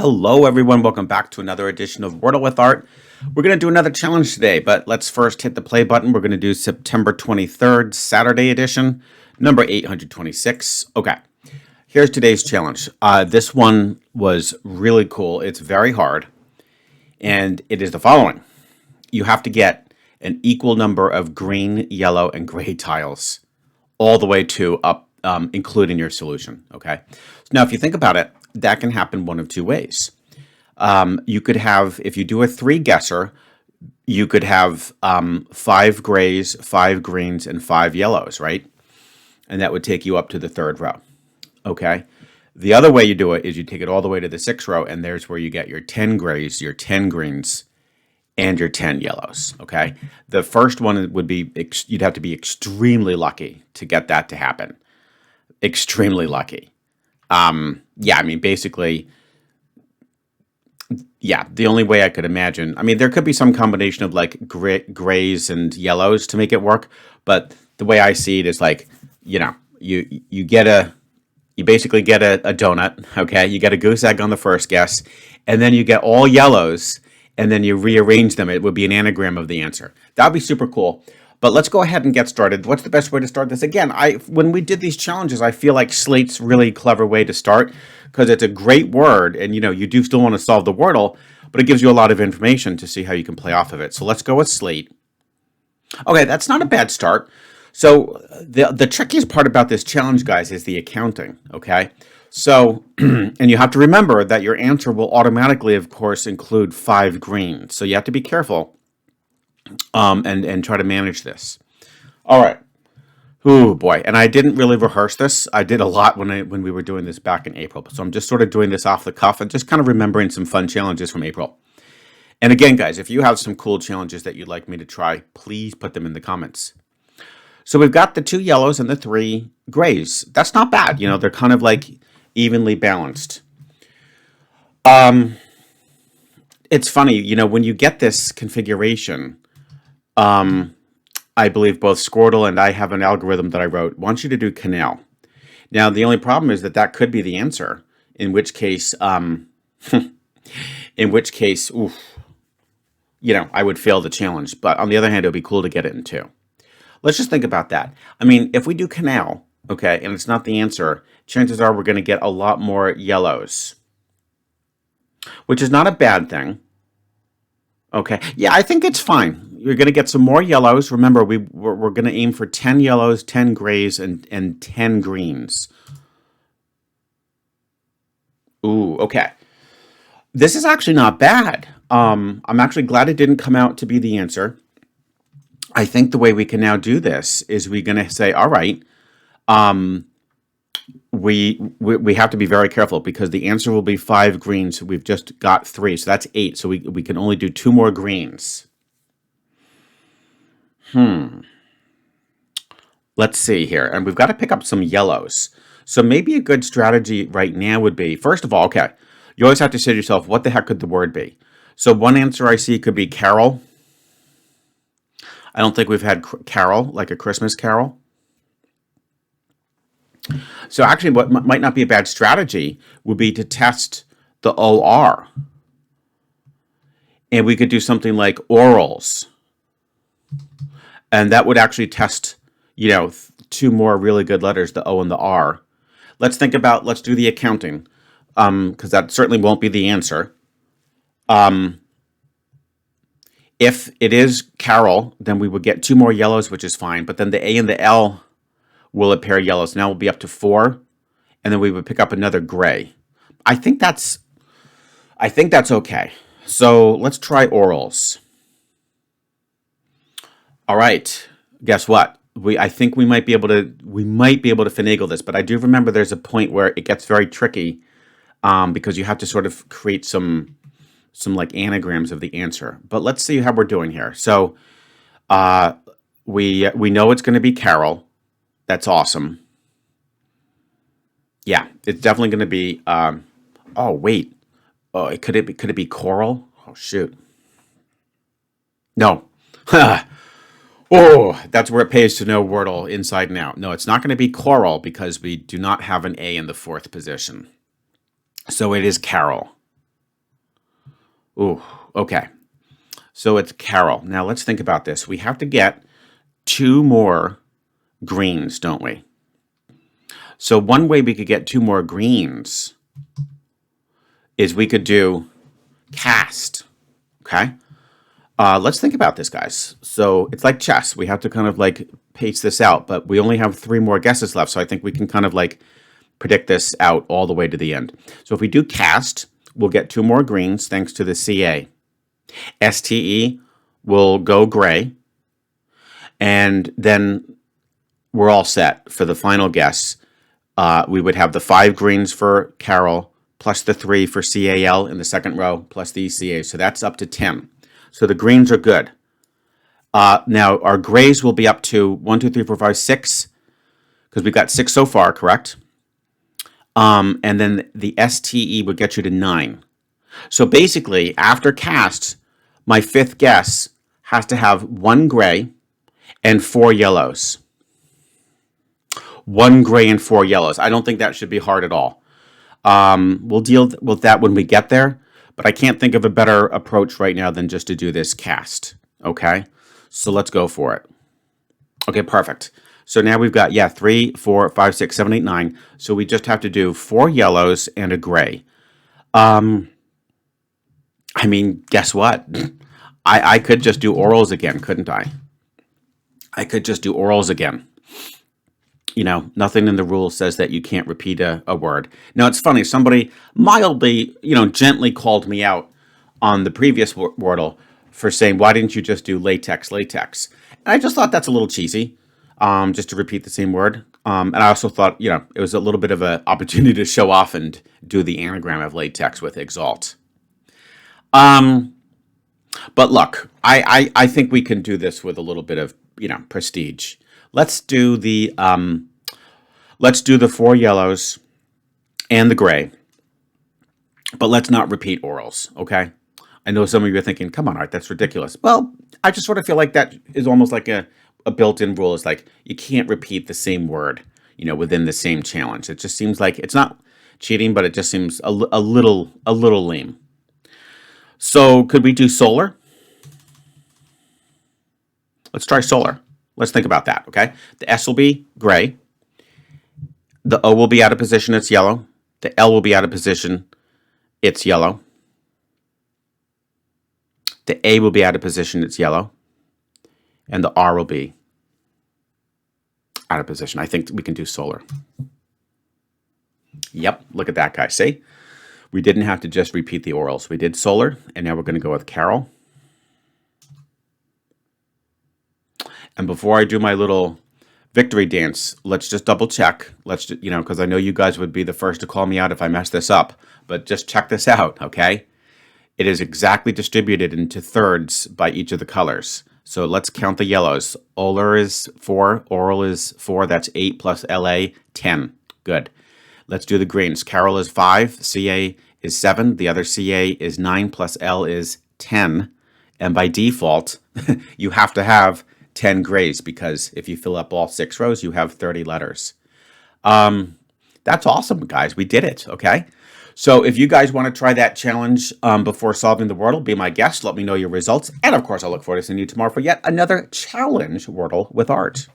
Hello, everyone. Welcome back to another edition of Wordle with Art. We're going to do another challenge today, but let's first hit the play button. We're going to do September 23rd, Saturday edition, number 826. Okay, here's today's challenge. This one was really cool. It's very hard, and it is the following. You have to get an equal number of green, yellow, and gray tiles all the way to up, including your solution, okay? So now, if you think about it, that can happen one of two ways. You could have, if you do a three-guesser, you could have 5 grays, 5 greens, and 5 yellows, right? And that would take you up to the third row, okay? The other way you do it is you take it all the way to the 6th row, and there's where you get your 10 grays, your 10 greens, and your 10 yellows, okay? The first one would be, you'd have to be extremely lucky to get that to happen. Extremely lucky. Yeah, I mean, basically, yeah, the only way I could imagine, I mean, there could be some combination of like grays and yellows to make it work, but the way I see it is like, you know, you basically get a donut, okay? You get a goose egg on the first guess, and then you get all yellows, and then you rearrange them. It would be an anagram of the answer. That would be super cool. But let's go ahead and get started. What's the best way to start this? Again, when we did these challenges, I feel like Slate's really clever way to start because it's a great word, and you do still want to solve the Wordle, but it gives you a lot of information to see how you can play off of it. So let's go with Slate. Okay, that's not a bad start. So the trickiest part about this challenge, guys, is the accounting, okay? So, and you have to remember that your answer will automatically, of course, include 5 greens. So you have to be careful and try to manage this. All right. Oh boy. And I didn't really rehearse this. I did a lot when we were doing this back in April. So I'm just sort of doing this off the cuff and just kind of remembering some fun challenges from April. And again, guys, if you have some cool challenges that you'd like me to try, please put them in the comments. So we've got the 2 yellows and the 3 grays. That's not bad. They're kind of like evenly balanced. It's funny, when you get this configuration, I believe both Squirtle and I have an algorithm that I wrote, want you to do canal. Now, the only problem is that could be the answer, in which case, oof, I would fail the challenge. But on the other hand, it would be cool to get it in 2. Let's just think about that. I mean, if we do canal, okay, and it's not the answer, chances are we're going to get a lot more yellows, which is not a bad thing. Okay, yeah, I think it's fine. You're going to get some more yellows. Remember, we're going to aim for 10 yellows, 10 grays, and 10 greens. Ooh, okay. This is actually not bad. I'm actually glad it didn't come out to be the answer. I think the way we can now do this is we're going to say, all right, we have to be very careful because the answer will be 5 greens. We've just got 3, so that's 8. So we can only do 2 more greens. Let's see here. And we've got to pick up some yellows. So maybe a good strategy right now would be, first of all, okay, you always have to say to yourself, what the heck could the word be? So one answer I see could be carol. I don't think we've had carol, like a Christmas carol. So actually, what might not be a bad strategy would be to test the OR. And we could do something like orals. And that would actually test, 2 more really good letters, the O and the R. Let's do the accounting, because that certainly won't be the answer. If it is Carol, then we would get 2 more yellows, which is fine. But then the A and the L will appear yellows. Now we'll be up to 4, and then we would pick up another gray. I think that's okay. So let's try orals. All right. Guess what? I think we might be able to finagle this, but I do remember there's a point where it gets very tricky because you have to sort of create some like anagrams of the answer. But let's see how we're doing here. So we know it's going to be Carol. That's awesome. Yeah, it's definitely going to be. Oh wait. Oh, could it be coral? Oh shoot. No. Oh, that's where it pays to know Wordle inside and out. No, it's not going to be coral because we do not have an A in the 4th position. So it is Carol. Ooh, okay. So it's Carol. Now let's think about this. We have to get two more greens, don't we? So one way we could get two more greens is we could do cast. Okay. Let's think about this, guys. So it's like chess. We have to kind of like pace this out, but we only have three more guesses left. So I think we can kind of like predict this out all the way to the end. So if we do cast, we'll get two more greens thanks to the CA. STE will go gray. And then we're all set for the final guess. We would have the 5 greens for Carol, plus the 3 for CAL in the second row, plus the ECA. So that's up to 10. So the greens are good. Now, our grays will be up to 1, 2, 3, 4, 5, 6, because we've got 6 so far, correct? And then the STE would get you to 9. So basically, after cast, my 5th guess has to have 1 gray and 4 yellows. 1 gray and 4 yellows. I don't think that should be hard at all. We'll deal with that when we get there, but I can't think of a better approach right now than just to do this cast. Okay, so let's go for it. Okay, perfect. So now we've got, 3, 4, 5, 6, 7, 8, 9. So we just have to do 4 yellows and a gray. I mean, guess what? I could just do orals again, couldn't I? I could just do orals again. You know, nothing in the rules says that you can't repeat a word. Now, it's funny. Somebody mildly, gently called me out on the previous Wordle for saying, why didn't you just do latex, latex? And I just thought that's a little cheesy, just to repeat the same word. And I also thought, it was a little bit of an opportunity to show off and do the anagram of latex with exalt. But look, I think we can do this with a little bit of, prestige. Let's do the 4 yellows and the gray, but let's not repeat orals, okay? I know some of you are thinking, come on, Art, that's ridiculous. Well, I just sort of feel like that is almost like a built-in rule. It's like you can't repeat the same word, within the same challenge. It just seems like it's not cheating, but it just seems a little lame. So could we do solar? Let's try solar. Let's think about that, okay? The S will be gray. The O will be out of position, it's yellow. The L will be out of position, it's yellow. The A will be out of position, it's yellow. And the R will be out of position. I think we can do solar. Yep, look at that, guys. See? We didn't have to just repeat the orals. We did solar, and now we're going to go with Carol. And before I do my little victory dance, let's just double check. Let's, because I know you guys would be the first to call me out if I mess this up. But just check this out, okay? It is exactly distributed into thirds by each of the colors. So let's count the yellows. Olar is 4, oral is 4. That's 8 plus LA, 10. Good. Let's do the greens. Carol is 5, CA is 7. The other CA is 9 plus L is 10. And by default, you have to have 10 grays because if you fill up all 6 rows, you have 30 letters. That's awesome, guys. We did it, okay? So if you guys want to try that challenge before solving the Wordle, be my guest. Let me know your results. And, of course, I look forward to seeing you tomorrow for yet another challenge Wordle with Art.